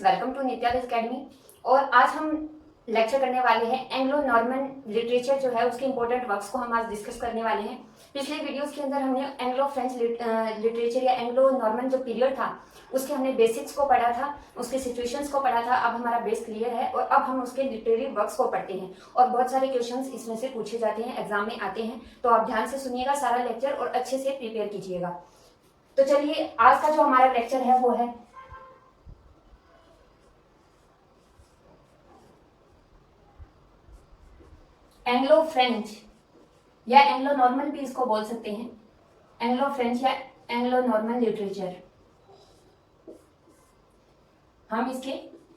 Welcome to नित्यादीज academy. और आज हम लेक्चर करने वाले हैं एंग्लो नॉर्मन लिटरेचर जो है उसके इंपॉर्टेंट वर्क्स को हम आज डिस्कस करने वाले हैं। पिछले वीडियोस के अंदर हमने एंग्लो फ्रेंच लिटरेचर या एंग्लो नॉर्मन जो पीरियड था उसके हमने बेसिक्स को पढ़ा था, उसके सिचुएशंस को पढ़ा था। अब हमारा बेस क्लियर है और अब हम उसके लिटरेरी वर्क्स को पढ़ते हैं और बहुत सारे क्वेश्चंस इसमें से पूछे जाते हैं, एग्जाम में आते हैं। तो आप ध्यान से सुनिएगा सारा लेक्चर और अच्छे से प्रिपेयर कीजिएगा। तो चलिए आज का जो हमारा लेक्चर है वो है एंग्लो फ्रेंच या एंग्लो नॉर्मन भी इसको बोल सकते हैं, एंग्लो फ्रेंच या एंग्लो नॉर्मन लिटरेचर। हम इसके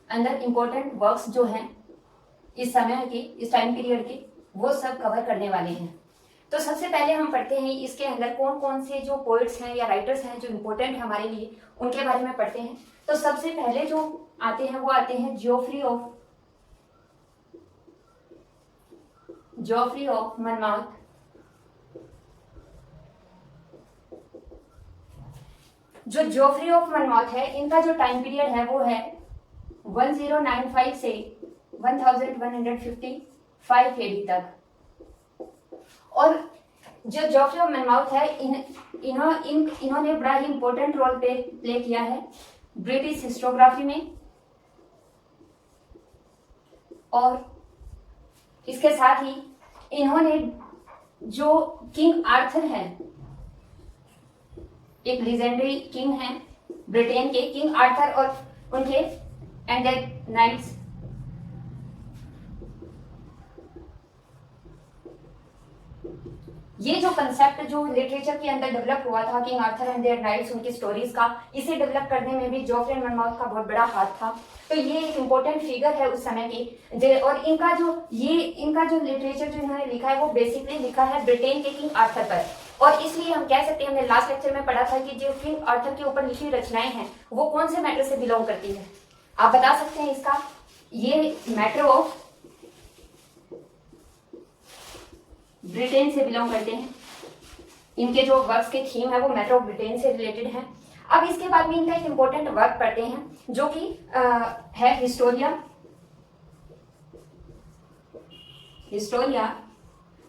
अंदर इंपॉर्टेंट वर्क्स जो हैं इस समय के, इस टाइम पीरियड के, वो सब कवर करने वाले हैं। तो सबसे पहले हम पढ़ते हैं इसके अंदर कौन कौन से जो पोइट्स हैं या राइटर्स हैं जो इम्पोर्टेंट है हमारे लिए, उनके बारे में पढ़ते हैं। तो सबसे पहले जो आते हैं वो आते हैं जोफ्री ऑफ मनमाउथ। जो जोफ्री ऑफ मनमाउथ है, इनका जो टाइम पीरियड है वो है 1095 से 1155 एडी तक। और जो जोफ्री ऑफ मनमाउथ है इन्होंने बड़ा ही इंपॉर्टेंट रोल प्ले किया है ब्रिटिश हिस्टोग्राफी में। और इसके साथ ही इन्होंने जो किंग आर्थर है, एक लीजेंडरी किंग है ब्रिटेन के, किंग आर्थर और उनके एंडेड नाइट्स, ये जो कंसेप्ट जो लिटरेचर के अंदर डेवलप हुआ था King Arthur and their knights, उनकी स्टोरीज का, इसे डेवलप करने में भी जोफ्री मनमाउथ का बहुत बड़ा हाथ था। तो ये एक इम्पोर्टेंट फिगर है उस समय की। और इनका जो लिटरेचर जो इन्होंने लिखा है वो बेसिकली लिखा है ब्रिटेन के किंग आर्थर पर। और इसलिए हम कह सकते हैं, हमने लास्ट लेक्चर में पढ़ा था कि जो किंग आर्थर के ऊपर लिखी रचनाएं हैं वो कौन से मैटर से बिलोंग करती है। आप बता सकते हैं इसका? ये मैटर ऑफ ब्रिटेन से बिलोंग करते हैं। इनके जो वर्क्स के थीम है वो मैटर ऑफ ब्रिटेन से रिलेटेड है। अब इसके बाद में इनका एक इंपॉर्टेंट वर्क पढ़ते हैं जो कि है हिस्टोरिया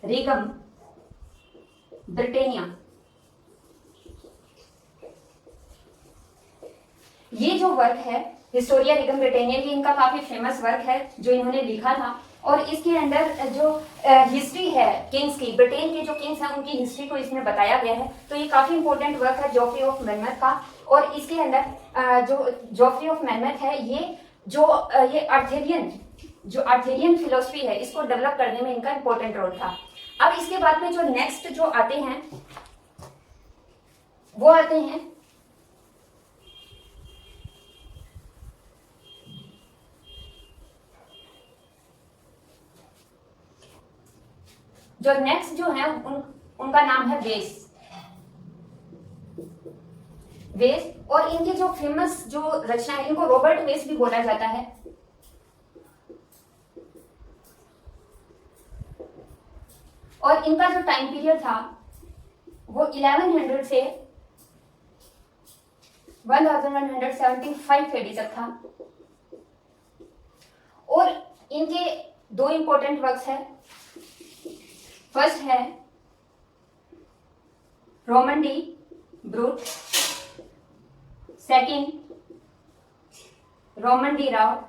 रेगम ब्रिटेनिया। ये जो वर्क है हिस्टोरिया रेगम ब्रिटेनिया, ये इनका काफी फेमस वर्क है जो इन्होंने लिखा था। और इसके अंदर जो हिस्ट्री है किंग्स की, ब्रिटेन के जो किंग्स हैं उनकी हिस्ट्री को इसमें बताया गया है। तो ये काफी इंपॉर्टेंट वर्क है जोफ्री ऑफ मनमाउथ का। और इसके अंदर जो जोफ्री ऑफ मनमाउथ है, ये आर्थरियन फिलोसफी है, इसको डेवलप करने में इनका इंपॉर्टेंट रोल था। अब इसके बाद में जो नेक्स्ट जो आते हैं वो आते हैं जो नेक्स्ट जो है उनका नाम है वेस। और इनके जो फेमस जो रचना है, इनको रॉबर्ट वेस भी बोला जाता है। और इनका जो टाइम पीरियड था वो 1100 से 1175 एडी तक था। और इनके दो इंपॉर्टेंट वर्क्स है। फर्स्ट है Roman D brute, second Roman D Rao.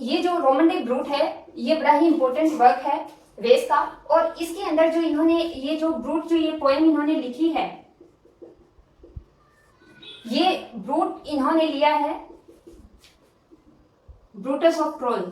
ये जो रोमन डी ब्रूट है ये बड़ा ही इंपॉर्टेंट वर्क है वेस का। और इसके अंदर जो इन्होंने ये पोएम इन्होंने लिखी है, ये ब्रूट इन्होंने लिया है ब्रूटस ऑफ ट्रोय।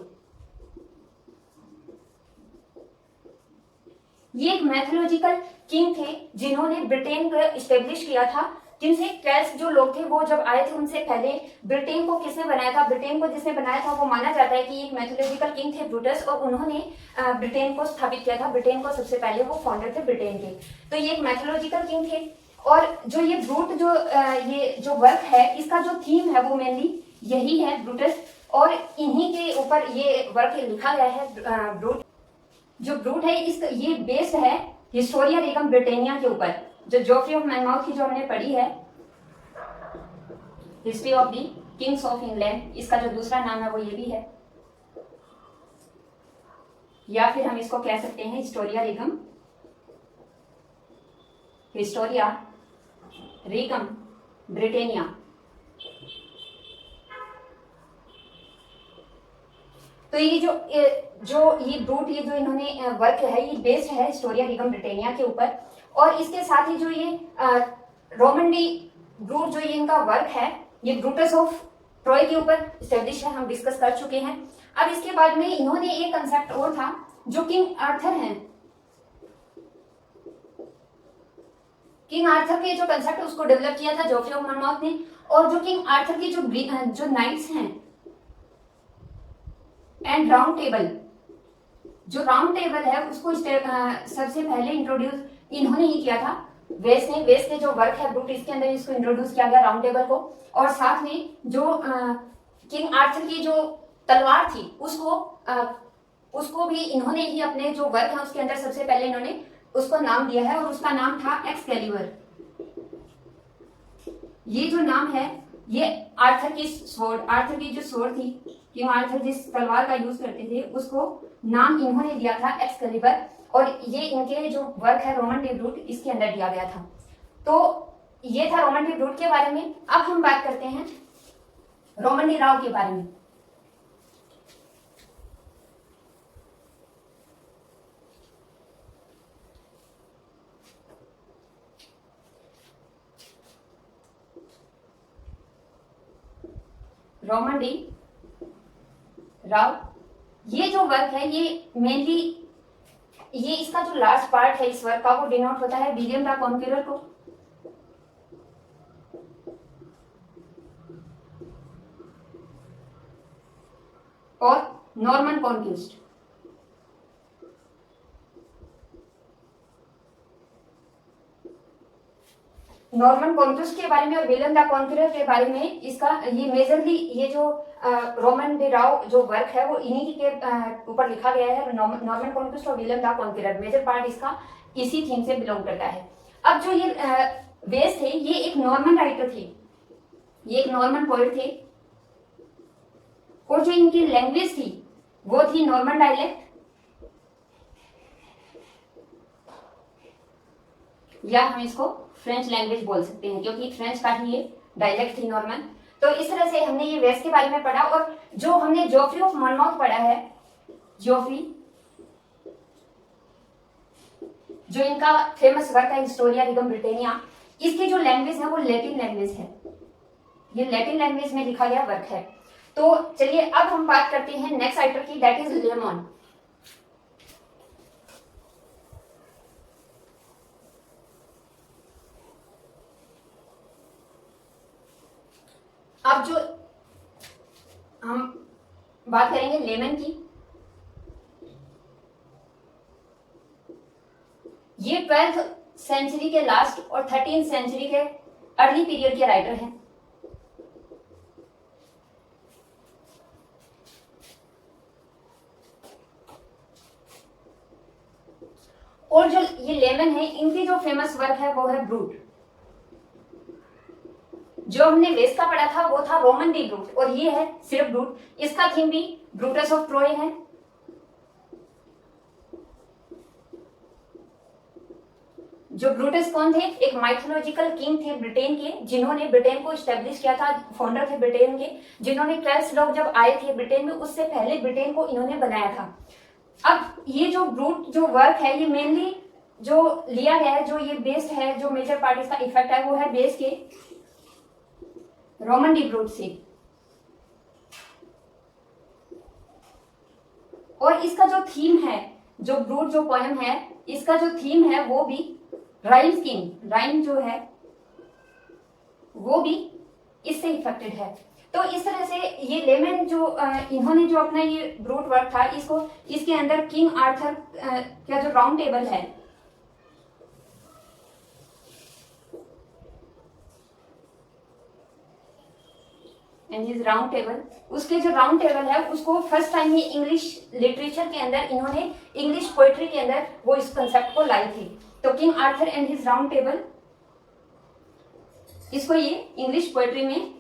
ये एक मैथोलॉजिकल किंग थे जिन्होंने ब्रिटेन को एस्टेब्लिश किया था, जिनसे कैल्स जो लोग थे वो जब आए थे उनसे पहले ब्रिटेन को किसने बनाया था, ब्रिटेन को जिसने बनाया था वो माना जाता है कि एक मैथोलॉजिकल किंग थे ब्रूटस, और उन्होंने ब्रिटेन को स्थापित किया था। ब्रिटेन को सबसे पहले वो फाउंडर थे ब्रिटेन के। तो ये एक मैथोलॉजिकल किंग थे। और जो ये ब्रूट ये जो वर्क है इसका जो थीम है वो मेनली यही है ब्रूटस, और इन्हीं के ऊपर ये वर्क लिखा गया है ब्रूट। जो ब्रूट है ये बेस्ड है हिस्टोरिया रेगम ब्रिटेनिया के ऊपर, जो जोफ्री ऑफ मनमाउथ की जो हमने पढ़ी है history of the Kings of England, इसका जो दूसरा नाम है वो ये भी है, या फिर हम इसको कह सकते हैं हिस्टोरिया रिगम, हिस्टोरिया रिगम ब्रिटेनिया। तो ये ये ब्रूट, ये जो इन्होंने वर्क है, ये बेस्ड है हिस्टोरिया रिगम ब्रिटेनिया के ऊपर। और इसके साथ ही जो ये रोमन डी ब्रूट, जो ये इनका वर्क है, ये ब्रूटस ऑफ ट्रॉय के ऊपर स्टेब्लिश है, हम डिस्कस कर चुके हैं। अब इसके बाद में इन्होंने एक कंसेप्ट और था जो किंग आर्थर हैं, किंग आर्थर के जो कंसेप्ट उसको डेवलप किया था जोफ्री ऑफ मॉन्मौथ ने। और जो किंग आर्थर के जो नाइट्स हैं एंड राउंड टेबल, जो राउंड टेबल है उसको सबसे पहले इंट्रोड्यूस इन्होंने ही किया था, वेस्ट ने। वेस्ट के जो वर्क है ब्रूट, इसके अंदर इसको इंट्रोड्यूस किया गया राउंड टेबल को। और साथ में जो किंग आर्थर की जो तलवार थी उसको भी इन्होंने ही अपने जो वर्क है उसके अंदर सबसे पहले इन्होंने उसको नाम दिया है, और उसका नाम था एक्सकैलिबर। ये जो नाम है ये आर्थर की स्वॉर्ड, आर्थर की जो स्वॉर्ड थी, किंग आर्थर जिस तलवार का यूज करते थे उसको नाम इन्होंने दिया था एक्सकैलिबर। और ये इनके जो वर्क है रोमन डी ब्रूट, इसके अंदर दिया गया था। तो ये था रोमन डी ब्रूट के बारे में। अब हम बात करते हैं रोमन डी राव के बारे में। रोमन डी राव, ये जो वर्क है ये मेनली, ये इसका जो लास्ट पार्ट है इस वर्क का वो डिनोट होता है विलियम द कॉन्करर को। और नॉर्मन कॉन्क्विस्ट। नॉर्मन कॉन्क्विस्ट के बारे में और विलियम द कॉन्करर के बारे में इसका ये मेजरली ये जो रोमन डे राव जो वर्क है वो इन्हीं के ऊपर लिखा गया है। नॉर्मन कॉन्क्विस्ट और William the conqueror major part इसका इसी थीम से बिलोंग करता है। अब जो ये वेस्ट थे ये एक नॉर्मन राइटर थे, ये एक नॉर्मन पोएट थे, और जो इनकी लैंग्वेज थी वो थी नॉर्मन डायलेक्ट, या हम इसको फ्रेंच लैंग्वेज बोल सकते हैं क्योंकि फ्रेंच का ही ये डायलेक्ट थी नॉर्मन। तो इस तरह से हमने ये वेस्ट के बारे में पढ़ा। और जो हमने जोफ्री ऑफ मॉनमाउथ पढ़ा है, जोफ्री जो इनका फेमस वर्क है हिस्टोरिया रिगम ब्रिटेनिया, इसकी जो लैंग्वेज है वो लैटिन लैंग्वेज है, ये लैटिन लैंग्वेज में लिखा गया वर्क है। तो चलिए अब हम बात करते हैं नेक्स्ट राइटर की, दैट इज लेमन। अब जो हम बात करेंगे लेमन की, ये 12th सेंचुरी के लास्ट और 13th सेंचुरी के अर्ली पीरियड के राइटर हैं। और जो ये लेमन है इनकी जो फेमस वर्क है वो है ब्रूट। जो हमने वेस्ट का पढ़ा था वो था रोमन डी ब्रूट, और ये है सिर्फ ब्रूट। इसका थीम भी ब्रूटस ऑफ ट्रोय है। जो ब्रूटस कौन थे? एक माइथोलॉजिकल किंग थे ब्रिटेन के, जिन्होंने ब्रिटेन को स्टेब्लिश किया था, फाउंडर थे ब्रिटेन के, जिन्होंने क्लेल्स लोग जब आए थे ब्रिटेन में उससे पहले ब्रिटेन को इन्होंने बनाया था। अब ये जो ब्रूट जो वर्क है ये मेनली जो लिया गया है, जो ये बेस्ड है, जो मेजर पार्ट इसका इफेक्ट है वो है बेस्ड के रोमन डी ब्रूट से। और इसका जो थीम है, जो ब्रूट जो पोएम है, इसका जो थीम है वो भी राइम स्कीम, राइम जो है वो भी इससे इफेक्टेड है। तो इस तरह से ये लेमन जो इन्होंने जो अपना ये ब्रूट वर्क था, इसको इसके अंदर किंग आर्थर का जो राउंड टेबल है, एंड हिज राउंड टेबल, उसके जो राउंड टेबल है उसको फर्स्ट टाइम ये इंग्लिश लिटरेचर के अंदर इन्होंने, इंग्लिश पोएट्री के अंदर वो इस कंसेप्ट को लाई थी। तो king Arthur and his round table, इसको ये इंग्लिश पोएट्री में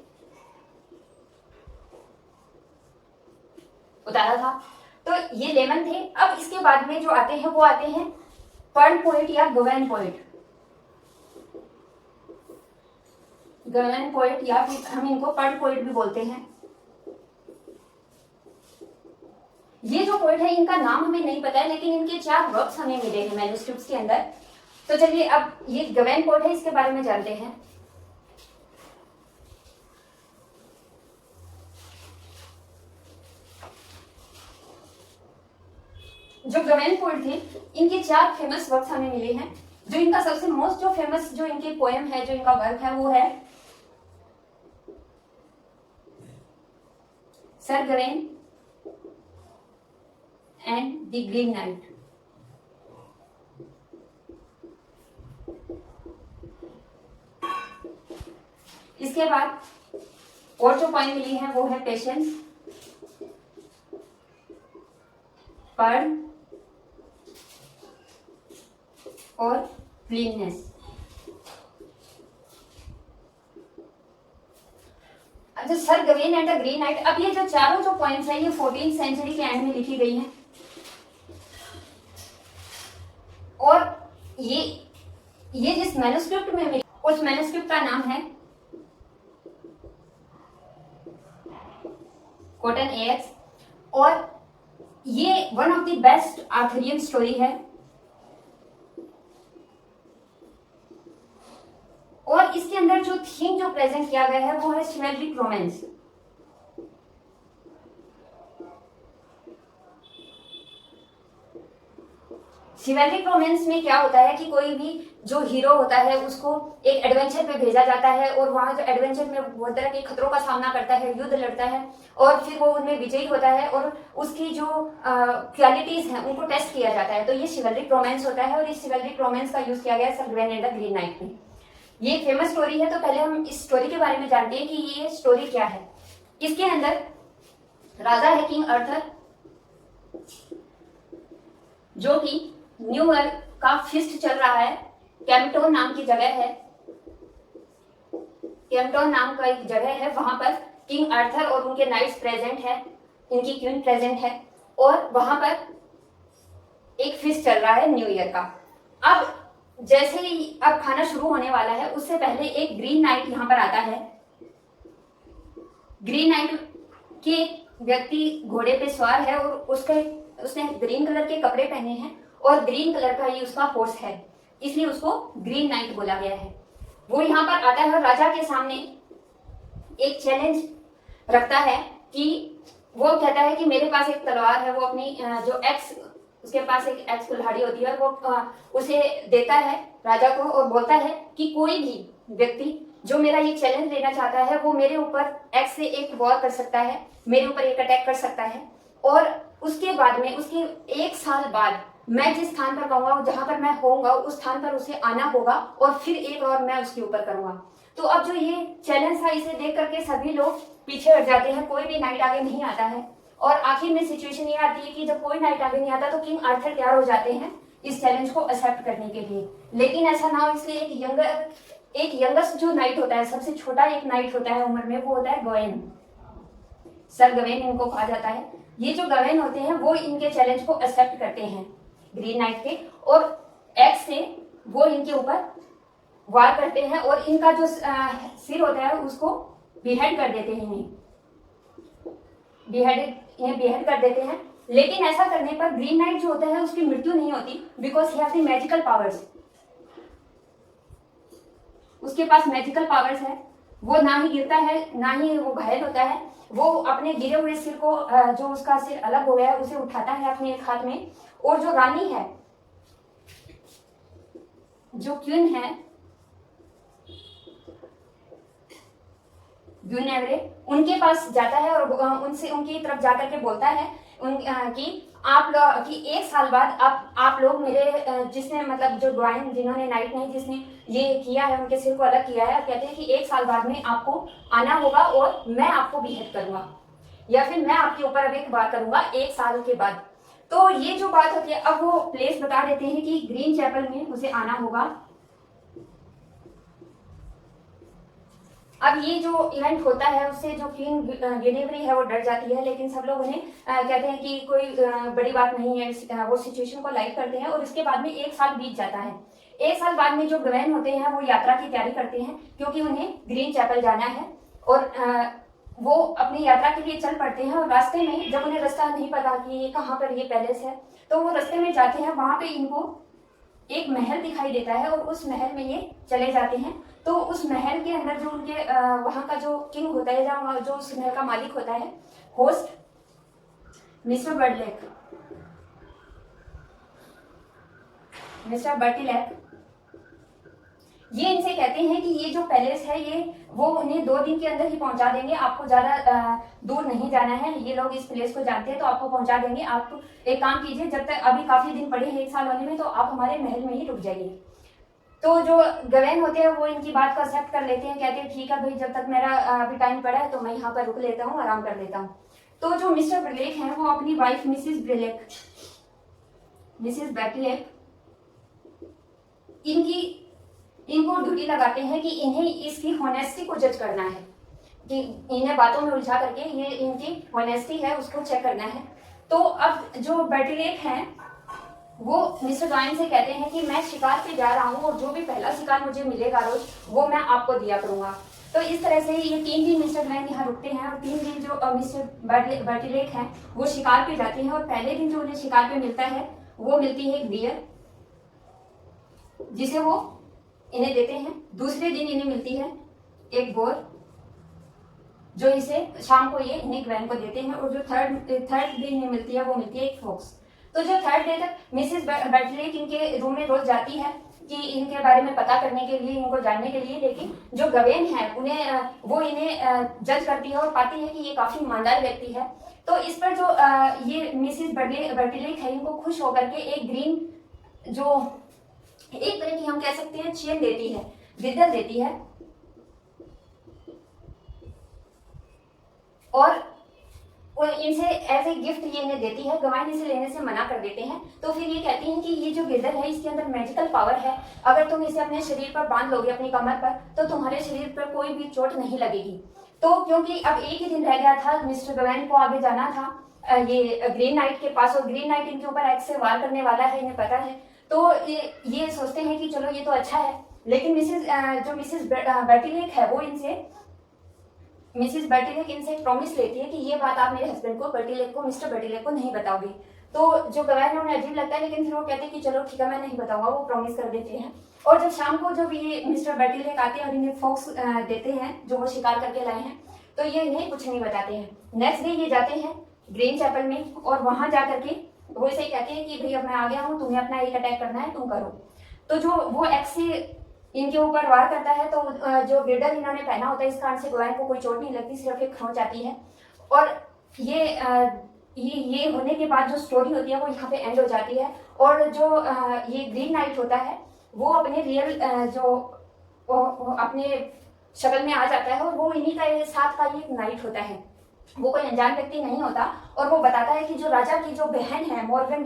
उतारा था। तो ये लेमन थे। अब इसके बाद में जो आते हैं वो आते हैं पर्ल पोएट या गवेन पोएट। गवेन पोएट या फिर हम इनको पर्ल पोएट भी बोलते हैं। ये जो पोएट है इनका नाम हमें नहीं पता है, लेकिन इनके 4 वर्क्स हमें मिले हैं मैन्युस्क्रिप्ट्स के अंदर। तो चलिए अब ये गवेन पोएट है, इसके बारे में जानते हैं। जो गवेन पोएट थे इनके 4 फेमस वर्क्स हमें मिले हैं। जो इनका सबसे मोस्ट जो फेमस जो इनके पोएम है, जो इनका वर्क है, वो है Sir Gawain and the Green Knight. इसके बाद और जो पॉइंट मिली है वो है पेशेंस, पर्ल और क्लीननेस। अच्छा, Sir Gawain and the Green Knight, अब ये जो चारों जो पॉइंट्स है ये 14th सेंचुरी के एंड में लिखी गई हैं। और ये जिस मैन्युस्क्रिप्ट में मिली उस मैन्युस्क्रिप्ट का नाम है कॉटन एएक्स। और ये one of the best Arthurian story है। और इसके अंदर जो थीम जो प्रेजेंट किया गया है वो है चिवैल्रिक रोमांस। चिवैल्रिक रोमांस में क्या होता है कि कोई भी जो हीरो होता है उसको एक एडवेंचर पे भेजा जाता है और वहां जो एडवेंचर में बहुत तरह के खतरों का सामना करता है, युद्ध लड़ता है और फिर वो उनमें विजयी होता है और उसकी जो क्वालिटीज हैं उनको टेस्ट किया जाता है। तो ये चिवैल्रिक रोमांस होता है और इस चिवैल्रिक रोमांस का यूज किया गया है Sir Gawain and the Green Knight में। ये फेमस स्टोरी है। तो पहले हम इस स्टोरी के बारे में जानते हैं कि ये स्टोरी क्या है। इसके अंदर राजा है किंग अर्थर, जो कि न्यू ईयर का फीस्ट चल रहा है। कैम्पटोन नाम की जगह है, कैम्पटोन नाम का एक जगह है, वहां पर किंग अर्थर और उनके नाइट्स प्रेजेंट है, इनकी क्वीन प्रेजेंट है और वहां पर एक फीस्ट चल रहा है न्यू ईयर का। अब जैसे ही अब खाना शुरू होने वाला है उससे पहले एक ग्रीन नाइट यहाँ पर आता है। ग्रीन नाइट के व्यक्ति घोड़े पे सवार है और उसने ग्रीन कलर के कपड़े पहने हैं और ग्रीन कलर का ही उसका हॉर्स है, इसलिए उसको ग्रीन नाइट बोला गया है। वो यहाँ पर आता है और राजा के सामने एक चैलेंज रखता है कि वो कहता है कि मेरे पास एक तलवार है, वो अपनी जो एक्स, उसके पास एक एक्स कुल्हाड़ी होती है, वो उसे देता है राजा को और बोलता है कि कोई भी व्यक्ति जो मेरा ये चैलेंज लेना चाहता है वो मेरे ऊपर एक्स से एक वॉर कर सकता है, मेरे ऊपर एक अटैक कर सकता है और उसके बाद में उसके 1 साल बाद मैं जिस स्थान पर कहूंगा, जहां पर मैं होऊंगा उस स्थान पर उसे आना होगा और फिर एक और मैं उसके ऊपर करूंगा। तो अब जो ये चैलेंज था इसे देख करके सभी लोग पीछे हट जाते हैं, कोई भी नाइट आगे नहीं आता है और आखिर में सिचुएशन ये आती है कि जब कोई नाइट आगे नहीं आता तो किंग आर्थर तैयार हो जाते हैं इस चैलेंज को एक्सेप्ट करने के लिए। लेकिन ऐसा ना हो इसलिए एक यंगेस्ट जो नाइट होता है, सबसे छोटा एक नाइट होता है उम्र में, वो होता है गवेन, सर गवेन इनको कहा जाता है। ये जो गवेन होते हैं वो इनके चैलेंज को एक्सेप्ट करते हैं ग्रीन नाइट के और एक्स से वो इनके ऊपर वार करते हैं और इनका जो सिर होता है उसको बिहेड कर देते हैं, इन्हें बिहेड कर देते हैं। लेकिन ऐसा करने पर ग्रीन नाइट जो होता है उसकी मृत्यु नहीं होती, because he have the magical powers, उसके पास मैजिकल पावर्स है। वो ना ही गिरता है ना ही वो घायल होता है, वो अपने गिरे हुए सिर को जो उसका सिर अलग हो गया है उसे उठाता है अपने एक हाथ में और जो रानी है, जो क्वीन है ग्विनेवरे, उनके पास जाता है और उनसे उनकी तरफ जाकर के बोलता है कि आप लोग कि 1 साल बाद आप लोग मेरे जिसने मतलब जो ड्राइंग जिन्होंने नाइट नहीं जिसने ये किया है उनके सिर को अलग किया है, कहते हैं कि 1 साल बाद में आपको आना होगा और मैं आपको बिहेड करूंगा या फिर मैं आपके ऊपर अब एक बार करूंगा 1 साल के बाद। तो ये जो बात होती है, अब वो प्लेस बता देते हैं कि ग्रीन चैपल में उसे आना होगा। अब ये जो इवेंट होता है उससे जो क्वीन गिनेवरी है वो डर जाती है, लेकिन सब लोग उन्हें कहते हैं कि कोई बड़ी बात नहीं है, वो सिचुएशन को लाइक करते हैं। और उसके बाद में 1 साल बीत जाता है। 1 साल बाद में जो गवेन होते हैं वो यात्रा की तैयारी करते हैं, क्योंकि उन्हें ग्रीन चैपल जाना है। और वो अपनी यात्रा के लिए चल पड़ते हैं। और रास्ते में जब उन्हें रास्ता नहीं पता कि ये कहाँ पर ये पैलेस है, तो वो रास्ते में जाते हैं। वहां पे इनको एक महल दिखाई देता है और उस महल में ये चले जाते हैं। तो उस महल के अंदर जो उनके वहां का जो किंग होता है, जहाँ जो उस महल का मालिक होता है, होस्ट मिस्टर बर्टिलैक, ये इनसे कहते हैं कि ये जो पैलेस है ये वो उन्हें 2 दिन के अंदर ही पहुंचा देंगे, आपको ज्यादा दूर नहीं जाना है, ये लोग इस प्लेस को जानते हैं तो आपको पहुंचा देंगे। आप एक काम कीजिए, जब तक अभी काफी दिन पड़े हैं 1 साल होने में, तो आप हमारे महल में ही रुक जाइए। तो जो गवेन होते हैं वो इनकी बात को एक्सेप्ट कर लेते हैं, कहते हैं ठीक है भाई, जब तक मेरा अभी टाइम पड़ा है तो मैं यहाँ पर रुक लेता हूँ, आराम कर लेता हूँ। तो जो मिस्टर ब्रिलेक हैं वो अपनी वाइफ मिसिस बैटिलेक इनको ड्यूटी लगाते हैं कि इन्हें इसकी होनेस्टी को जज करना है, कि इन्हें बातों में उलझा करके ये इनकी होनेस्टी है उसको चेक करना है। तो अब जो बैटिलेक हैं वो मिस्टर गवेन से कहते हैं कि मैं शिकार पे जा रहा हूँ और जो भी पहला शिकार मुझे मिलेगा रोज वो मैं आपको दिया करूंगा। तो इस तरह से ये 3 दिन मिस्टर गवेन यहाँ रुकते हैं और 3 दिन जो मिस्टर बैटिलेक हैं वो शिकार पे जाते हैं। और पहले दिन जो उन्हें शिकार पे मिलता है वो मिलती है एक बियर, जिसे वो इन्हें देते हैं। दूसरे दिन इन्हें मिलती है एक बोर, जो इसे शाम को ये इन्हें गवेन को देते हैं। और जो थर्ड दिन इन्हें मिलती है वो मिलती है एक फॉक्स। तो जो 3rd डे तक मिसेस बैटलेक इनके रूम में रोज जाती है कि इनके बारे में पता करने के लिए, इनको जानने के लिए, लेकिन जो गवेन है वो इन्हें जज करती है और पाती है कि ये काफी ईमानदार व्यक्ति है। तो इस पर जो ये मिसेस बैटलेक है इनको खुश होकर के एक ग्रीन, जो एक तरह की हम कह सकते हैं चेन देती है, गिद्दल देती है। और इनसे एज ए गिफ्ट ये इन्हें देती है। गवेन इसे लेने से मना कर देते हैं। तो फिर ये कहती हैं कि ये जो गिद्दल है इसके अंदर मैजिकल पावर है, अगर तुम इसे अपने शरीर पर बांध लोगे, अपनी कमर पर, तो तुम्हारे शरीर पर कोई भी चोट नहीं लगेगी। तो क्योंकि अब एक ही दिन रह गया था, मिस्टर गवेन को आगे जाना था ये ग्रीन नाइट के पास, और ग्रीन नाइट इनके ऊपर एक्स से वार करने वाला है, इन्हें पता है। तो ये सोचते हैं कि चलो ये तो अच्छा है। लेकिन मिसेस बैटिलेक है वो मिसेस बैटिलेक इनसे एक प्रॉमिस लेती है कि ये बात आप मेरे हस्बैंड को, मिस्टर बैटिलेक को नहीं बताओगे। तो जो गवेन है उन्हें अजीब लगता है, लेकिन फिर वो कहते हैं कि चलो ठीक है मैं नहीं बताऊंगा, वो प्रॉमिस कर देते हैं। और जब शाम को जब ये मिस्टर बैटिलेक आते हैं और इन्हें फॉक्स देते हैं जो वो शिकार करके लाए हैं, तो ये इन्हें कुछ नहीं बताते हैं। नेक्स्ट डे ये जाते हैं ग्रीन चैपल में और वहां जाकर के वो इसे कहते हैं कि भाई अब मैं आ गया हूँ, तुम्हें अपना एक अटैक करना है, तुम करो। तो जो वो एक्स से इनके ऊपर वार करता है, तो जो गिर्डल इन्होंने पहना होता है इस कारण से गवेन को कोई चोट नहीं लगती, सिर्फ एक खरोंच आती है। और ये होने के बाद जो स्टोरी होती है वो यहाँ पे एंड हो जाती है। और जो ये ग्रीन नाइट होता है वो अपने रियल वो अपने शक्ल में आ जाता है, और वो इन्हीं का साथ का ये नाइट होता है, वो कोई अनजान व्यक्ति नहीं होता। और वो बताता है कि जो राजा की जो बहन है मॉर्गन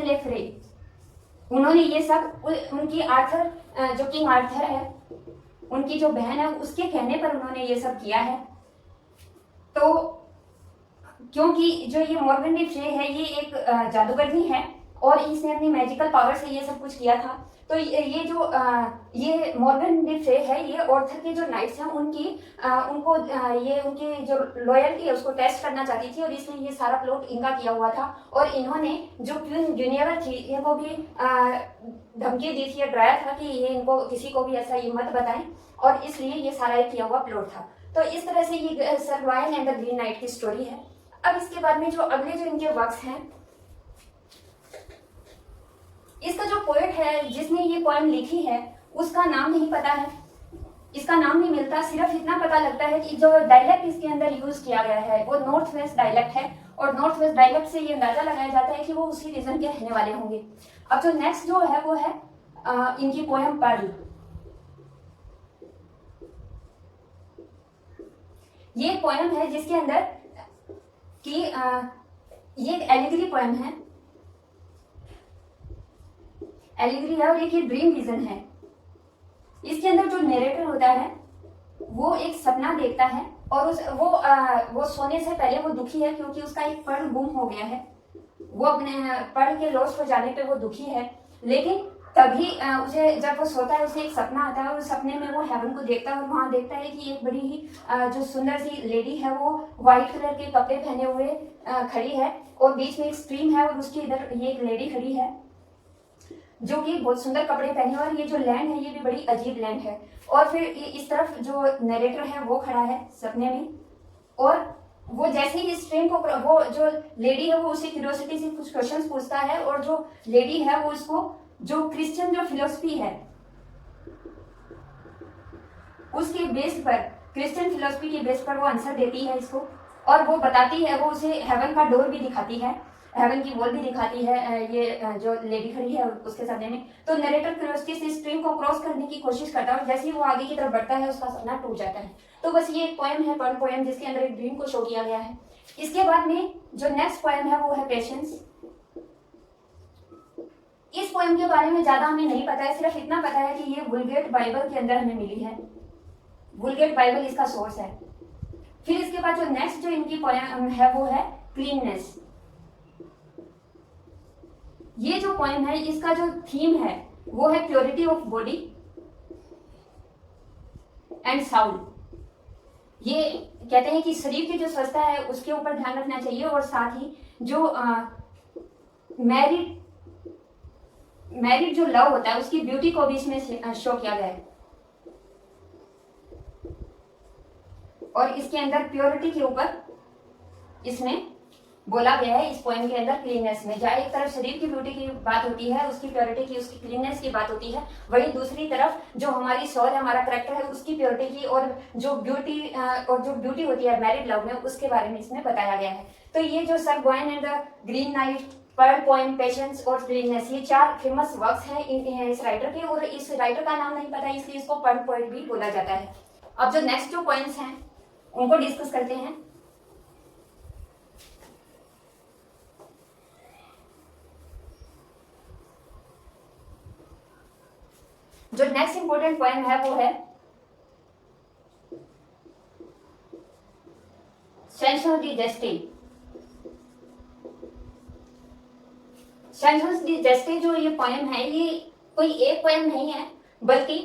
ले फ्रे, उन्होंने ये सब उनकी आर्थर जो किंग आर्थर है उनकी जो बहन है उसके कहने पर उन्होंने ये सब किया है। तो क्योंकि जो ये मॉर्गन ले फ्रे है ये एक जादूगरनी है और इसने अपनी मैजिकल पावर से ये सब कुछ किया था। तो ये जो ये मॉर्गन ले फ्रे है ये आर्थर के जो नाइट्स हैं उनको ये उनकी जो लॉयल्टी है उसको टेस्ट करना चाहती थी, और इसलिए ये सारा प्लॉट इनका किया हुआ था। और इन्होंने जो क्वीन गिनेवर थी इनको भी धमकी दी थी या डराया था कि ये इनको किसी को भी ऐसा ये मत बताएं, और इसलिए ये सारा एक किया हुआ प्लॉट था। तो इस तरह से ये sir lion and the Green night की स्टोरी है। अब इसके बाद में जो अगले जो इनके वर्क्स हैं, इसका जो पोएट है जिसने ये पोएम लिखी है उसका नाम नहीं पता है, इसका नाम नहीं मिलता, सिर्फ इतना पता लगता है कि जो डायलेक्ट इसके अंदर यूज किया गया है वो नॉर्थ वेस्ट डायलेक्ट है, और नॉर्थ वेस्ट डायलेक्ट से ये अंदाजा लगाया जाता है कि वो उसी रीजन के रहने वाले होंगे। अब जो नेक्स्ट जो है वो है इनकी पोएम पर्ल। ये पोएम है जिसके अंदर कि ये एक एलिगरी पोएम है। एलिगरी है और एक ये ड्रीम विजन है। इसके अंदर जो नरेटर होता है वो एक सपना देखता है और वो सोने से पहले वो दुखी है क्योंकि उसका एक पर्ल गुम हो गया है। वो अपने पर्ल के लॉस हो जाने पे वो दुखी है, लेकिन तभी उसे जब वो सोता है उसे एक सपना आता है और उस सपने में वो हेवन को देखता है और वहां देखता है कि एक बड़ी ही जो सुंदर सी लेडी है वो व्हाइट कलर के कपड़े पहने हुए खड़ी है और बीच में एक स्ट्रीम है और उसके इधर ये एक लेडी खड़ी है जो कि बहुत सुंदर कपड़े पहने और ये जो लैंड है ये भी बड़ी अजीब लैंड है। और फिर इस तरफ जो नरेटर है वो खड़ा है सपने में और वो जैसे ही स्ट्रीम को वो जो लेडी है वो उसे क्यूरियोसिटी से कुछ क्वेश्चंस पूछता है और जो लेडी है वो उसको जो क्रिश्चियन जो फिलोसफी है उसके बेस पर, क्रिश्चियन फिलोसफी के बेस पर वो आंसर देती है इसको और वो बताती है, वो उसे हेवन का डोर भी दिखाती है, हेवन की वॉल भी दिखाती है ये जो लेडी खड़ी है उसके सामने में। तो नरेटर क्यूरियोसिटी से स्ट्रीम को क्रॉस करने की कोशिश करता है और जैसे ही वो आगे की तरफ बढ़ता है उसका सपना टूट जाता है। तो बस ये एक पोएम है, पर्ल पोएम, जिसके अंदर एक ड्रीम को शो किया गया है। इसके बाद में जो नेक्स्ट पोएम है वो है पेशेंस। इस पोएम के बारे में ज्यादा हमें नहीं पता है, सिर्फ इतना पता है कि ये वुलगेट बाइबल के अंदर हमें मिली है। वुलगेट बाइबल इसका सोर्स है। फिर इसके बाद जो नेक्स्ट जो इनकी पोएम है वो है क्लीननेस। ये जो पोएम है इसका जो थीम है वो है purity of body and Saul. ये कहते हैं कि शरीर की जो स्वच्छता है उसके ऊपर ध्यान रखना चाहिए और साथ ही जो मैरिड जो लव होता है उसकी ब्यूटी को भी इसमें शो किया गया है। और इसके अंदर प्योरिटी के ऊपर इसमें बोला गया है इस पोएम के अंदर क्लीननेस में। जहाँ एक तरफ शरीर की ब्यूटी की बात होती है, उसकी प्योरिटी की, उसकी क्लीननेस की बात होती है, वहीं दूसरी तरफ जो हमारी सोल है, हमारा करैक्टर है, उसकी प्योरिटी की और जो ब्यूटी होती है मैरिड लव में उसके बारे में इसमें बताया गया है। तो ये जो Sir Gawain and the Green Knight, Pearl poem, Patience और क्लीननेस, ये 4 फेमस वर्क्स हैं इस राइटर के और इस राइटर का नाम नहीं पता इसलिए इसको पर्ल पोएट भी बोला जाता है। अब जो नेक्स्ट जो पोएम्स हैं उनको डिस्कस करते हैं। जो नेक्स्ट इंपॉर्टेंट पोएम है वो है सेंसस डी जेस्टे। सेंसस डी जेस्टे जो ये पोएम है ये कोई एक पोएम नहीं है बल्कि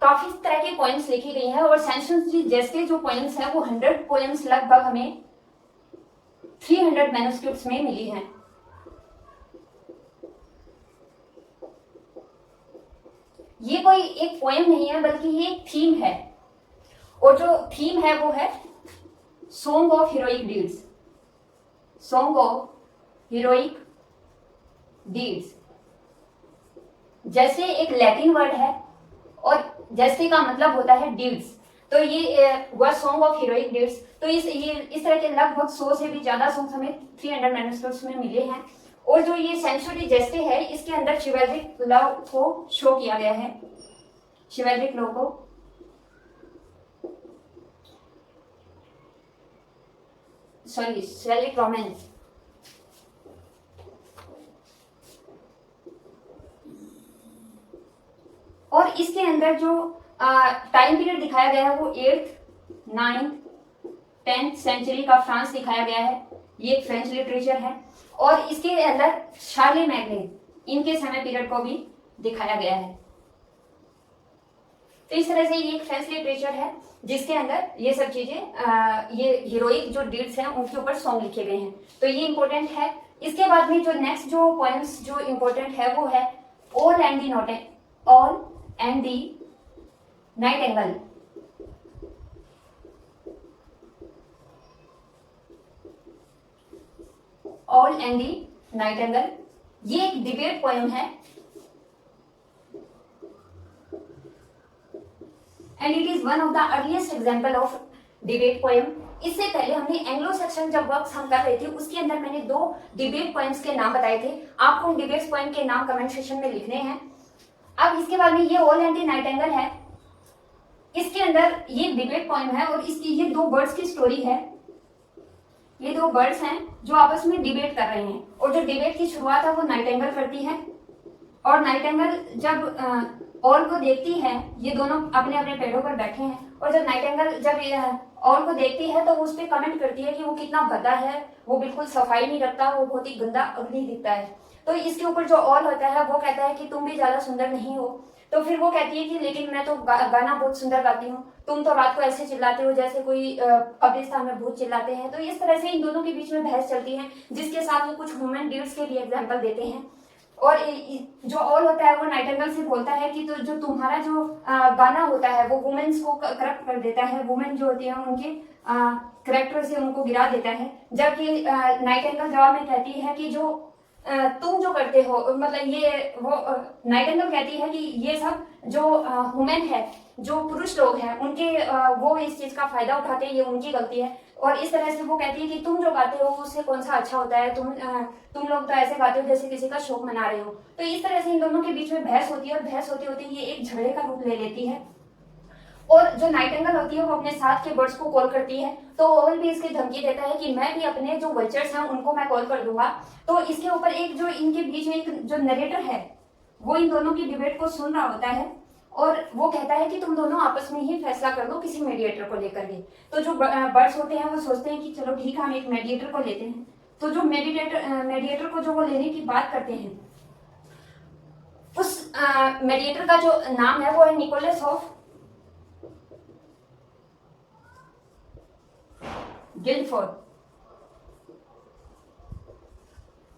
काफी तरह की पोएम्स लिखी गई हैं और सेंसस डी जेस्टे जो पोएम्स है वो 100 पोएम्स लगभग हमें 300 मैन्युस्क्रिप्ट्स में मिली हैं। ये कोई एक पोएम नहीं है बल्कि ये एक थीम है और जो थीम है वो है song of heroic deeds. Song of heroic deeds जैसे एक लैटिन वर्ड है और जैसे का मतलब होता है डीड्स, तो ये हुआ सॉन्ग ऑफ हीरोइक डीड्स। तो इस तरह के लगभग 100 से भी ज्यादा सॉन्ग्स हमें 300 मैन्युस्क्रिप्ट्स में मिले हैं। और जो ये सेंसस डी जेस्टे है इसके अंदर शिवैल्रिक लव को शो किया गया है, शिवैल्रिक लव को। Sorry, chivalric romance. और इसके अंदर जो टाइम पीरियड दिखाया गया है वो 8th, 9th, 10th सेंचुरी का फ्रांस दिखाया गया है। ये एक फ्रेंच लिटरेचर है और इसके अंदर शार्ले मैग्ने इनके समय पीरियड को भी दिखाया गया है। तो इस तरह से ये एक फ्रेंच लिटरेचर है जिसके अंदर ये सब चीजें, ये हीरोइक जो डीड्स हैं उनके ऊपर सॉन्ग लिखे गए हैं। तो ये इंपॉर्टेंट है। इसके बाद में जो नेक्स्ट जो पोएम्स जो इंपॉर्टेंट है वो है all and the Nightingale. All and the Nightingale ये एक डिबेट पोएम है and it is one of the earliest example of debate poem. इससे पहले हमने एंग्लो सेक्शन जब वर्क्स हम कर रहे थे उसके अंदर मैंने 2 डिबेट पोएम्स के नाम बताए थे। आपको उन डिबेट पोएम के नाम कमेंट सेक्शन में लिखने हैं। अब इसके बाद में ये ऑल एंड दी नाइटिंगेल है। इसके अंदर ये डिबेट पोएम है और इसकी ये 2 बर्ड्स की स्टोरी है। ये 2 बर्ड्स हैं जो आपस में डिबेट कर रहे हैं और जो डिबेट की शुरुआत है वो नाइटिंगेल करती है और नाइटिंगेल जब ऑल को देखती है, ये दोनों अपने अपने पेड़ों पर बैठे हैं, और जब नाइटिंगेल जब ऑल को देखती है तो उस पर कमेंट करती है कि वो कितना भद्दा है, वो बिल्कुल सफाई नहीं रखता, वो बहुत ही गंदा अग्नि दिखता है। तो इसके ऊपर जो ऑल होता है वो कहता है कि तुम भी ज्यादा सुंदर नहीं हो। तो फिर वो कहती है कि लेकिन मैं तो गाना बहुत सुंदर गाती हूँ, तुम तो रात को ऐसे चिल्लाते हो जैसे कोई कब्रिस्तान में भूत चिल्लाते हैं। तो इस तरह से इन दोनों के बीच में बहस चलती है, जिसके साथ वो कुछ ह्यूमन डीड्स के भी एग्जाम्पल देते हैं। और जो ऑल होता है वो नाइटिंगेल से बोलता है कि तो जो तुम्हारा जो गाना होता है वो वुमेन्स को करप्ट कर देता है, वुमेन जो होती है उनके करेक्टर से उनको गिरा देता है। जबकि नाइटिंगेल जवाब में कहती है कि जो तुम जो करते हो, मतलब ये वो नाइटिंगेल कहती है कि ये सब जो वुमेन है, जो पुरुष लोग हैं, उनके वो इस चीज का फायदा उठाते हैं, ये उनकी गलती है। और इस तरह से वो कहती है कि तुम जो गाते हो उससे कौन सा अच्छा होता है, तुम लोग तो ऐसे गाते हो जैसे किसी का शोक मना रहे हो। तो इस तरह से इन दोनों के बीच में बहस होती है, और बहस होते होते ये एक झगड़े का रूप ले लेती है। और जो नाइटिंगेल होती है वो अपने साथ के बर्ड्स को कॉल करती है, तो ओवल भी इसकी धमकी देता है कि मैं भी अपने जो वल्चर्स हैं उनको मैं कॉल कर दूंगा। तो इसके ऊपर एक जो इनके बीच में एक जो नरेटर है वो इन दोनों की डिबेट को सुन रहा होता है, और वो कहता है कि तुम दोनों आपस में ही फैसला कर लो किसी मेडिएटर को लेकर के। तो जो बर्ड्स होते हैं वो सोचते हैं कि चलो ठीक है, हम एक मेडिएटर को लेते हैं। तो जो मेडिएटर को जो वो लेने की बात करते हैं, उस मेडिएटर का जो नाम है वो है निकोलस ऑफ गिल्डफोर्ड।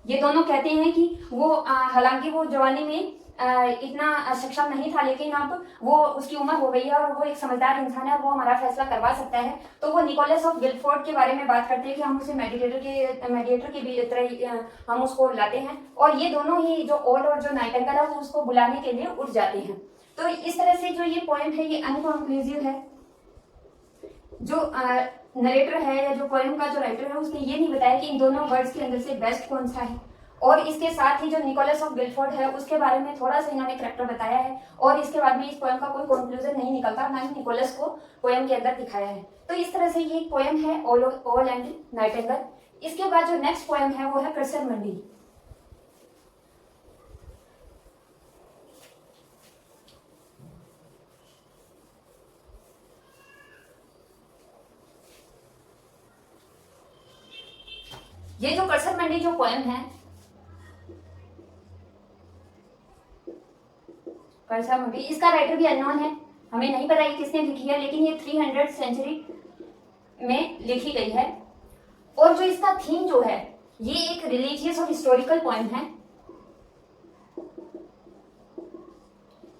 ये दोनों कहते हैं कि वो हालांकि वो जवानी में इतना सक्षम नहीं था, लेकिन अब वो उसकी उम्र हो गई है और वो एक समझदार इंसान है, वो हमारा फैसला करवा सकता है। तो वो निकोलस ऑफ गिल्डफोर्ड के बारे में बात करते हैं कि हम उसे मेडिएटर के भी तरह हम उसको लाते हैं, और ये दोनों ही जो ऑल और जो नाइटिंगेल है वो उसको बुलाने के लिए उठ जाते हैं। तो इस तरह से जो ये पॉइंट है ये अनकंक्लूसिव है। जो नरेटर है या जो पोएम का जो राइटर है उसने ये नहीं बताया कि इन दोनों वर्ड्स के अंदर से बेस्ट कौन सा है। और इसके साथ ही जो निकोलस ऑफ गिल्डफोर्ड है उसके बारे में थोड़ा सा इन्होंने करैक्टर बताया है, और इसके बाद में इस पोएम का कोई कंक्लूजन नहीं निकलता, ना ही निकोलस को पोएम के अंदर दिखाया है। तो इस तरह से ये एक पोएम है ऑल एंड नाइटिंगेल। इसके बाद जो नेक्स्ट पोएम है वो है कर्सर मंडी। ये जो कर्सर मंडी जो पोएम है, कर्सर मंडी, इसका राइटर भी अननोन है, हमें नहीं पता कि किसने लिखी है, लेकिन ये 300 सेंचुरी में लिखी गई है। और जो इसका थीम जो है ये एक रिलीजियस और हिस्टोरिकल पोएम है,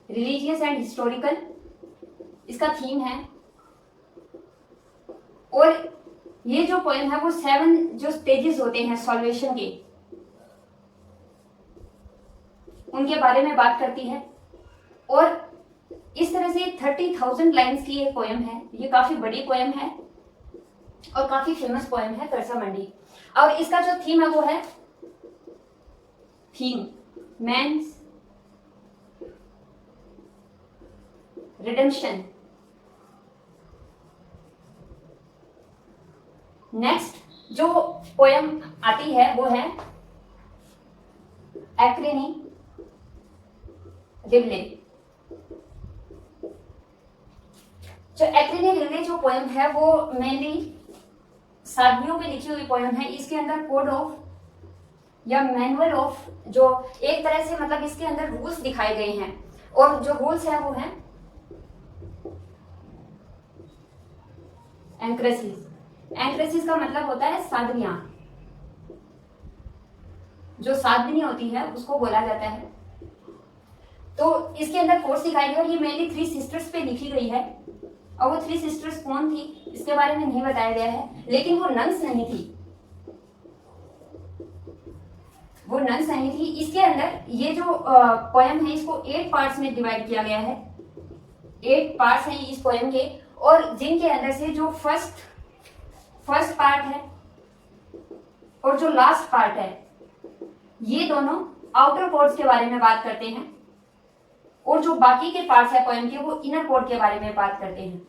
रिलीजियस एंड हिस्टोरिकल इसका थीम है। और ये जो पोएम है वो 7 जो स्टेजेस होते हैं सॉल्वेशन के, उनके बारे में बात करती है। और इस तरह से 30,000 लाइन्स की एक पोएम है, ये काफी बड़ी पोएम है और काफी फेमस पोएम है कर्सर मंडी। और इसका जो थीम है वो है थीम मैन्स रिडेम्पशन। नेक्स्ट जो पोएम आती है वो है एक्रेनी रिवले। जो एक्रेनी रिवले जो पोएम है वो मेनली साधवियों पे लिखी हुई पोएम है। इसके अंदर कोड ऑफ या मैनुअल ऑफ जो एक तरह से मतलब इसके अंदर रूल्स दिखाए गए हैं, और जो रूल्स है वो है एंक्रेसिस। एंक्रेसिस का मतलब होता है साधनियां, जो साधनी होती है उसको बोला जाता है। तो इसके अंदर कोर्स दिखाई गई और ये मेनली 3 सिस्टर्स पे लिखी गई है, और वो 3 सिस्टर्स कौन थी इसके बारे में नहीं बताया गया है, लेकिन वो नन्स नहीं थी, वो नन्स नहीं थी। इसके अंदर ये जो पोएम है इसको 8 पार्ट्स में डिवाइड किया गया है, 8 पार्ट्स हैं इस पोएम के, और जिनके अंदर से जो फर्स्ट पार्ट है और जो लास्ट पार्ट है ये दोनों आउटर कोर्ट्स के बारे में बात करते हैं, और जो बाकी के पार्ट्स है पोएम के वो इनर कोर्ट के बारे में बात करते हैं।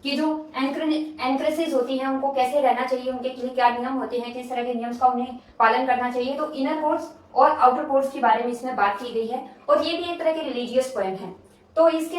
कि जो एंक्रेसेस होती हैं उनको कैसे रहना चाहिए, उनके लिए क्या नियम होते हैं, किस तरह के नियम का उन्हें पालन करना चाहिए। तो इनर कोर्स और आउटर कोर्स के बारे में इसमें बात की गई है और ये भी एक तरह के रिलीजियस पोएम है। तो इसके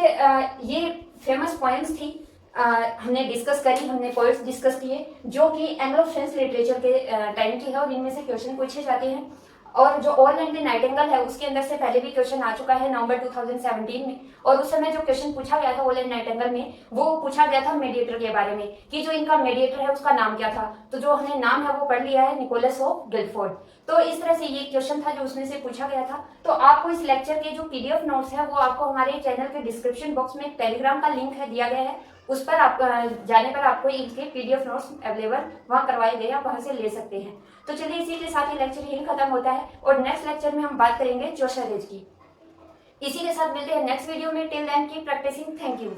ये फेमस पोएम्स थी, हमने डिस्कस करी, हमने पोएट्स डिस्कस किए जो कि एंग्लो फ्रेंच लिटरेचर के टाइम की है और इनमें से क्वेश्चन पूछे जाते हैं। और जो ऑल एंड द नाइटिंगेल है उसके अंदर से पहले भी क्वेश्चन आ चुका है नवंबर 2017 में, और उस समय जो क्वेश्चन पूछा गया था ऑल एंड नाइटिंगेल में वो पूछा गया था मेडिएटर के बारे में कि जो इनका मेडिएटर है उसका नाम क्या था। तो जो हमने नाम है वो पढ़ लिया है, निकोलस ऑफ गिल्डफोर्ड। तो इस तरह से ये क्वेश्चन था जो उसमें से पूछा गया था। तो आपको इस लेक्चर के जो पीडीएफ नोट्स है वो आपको हमारे चैनल के डिस्क्रिप्शन बॉक्स में टेलीग्राम का लिंक है दिया गया है, उस पर आप जाने पर आपको इनके पीडीएफ नोट्स अवेलेबल वहां करवाए गए, आप वहां से ले सकते हैं। तो चलिए इसी के साथ ये लेक्चर यही खत्म होता है और नेक्स्ट लेक्चर में हम बात करेंगे जोशर एज की। इसी के साथ मिलते हैं नेक्स्ट वीडियो में। Till then keep practicing. Thank you.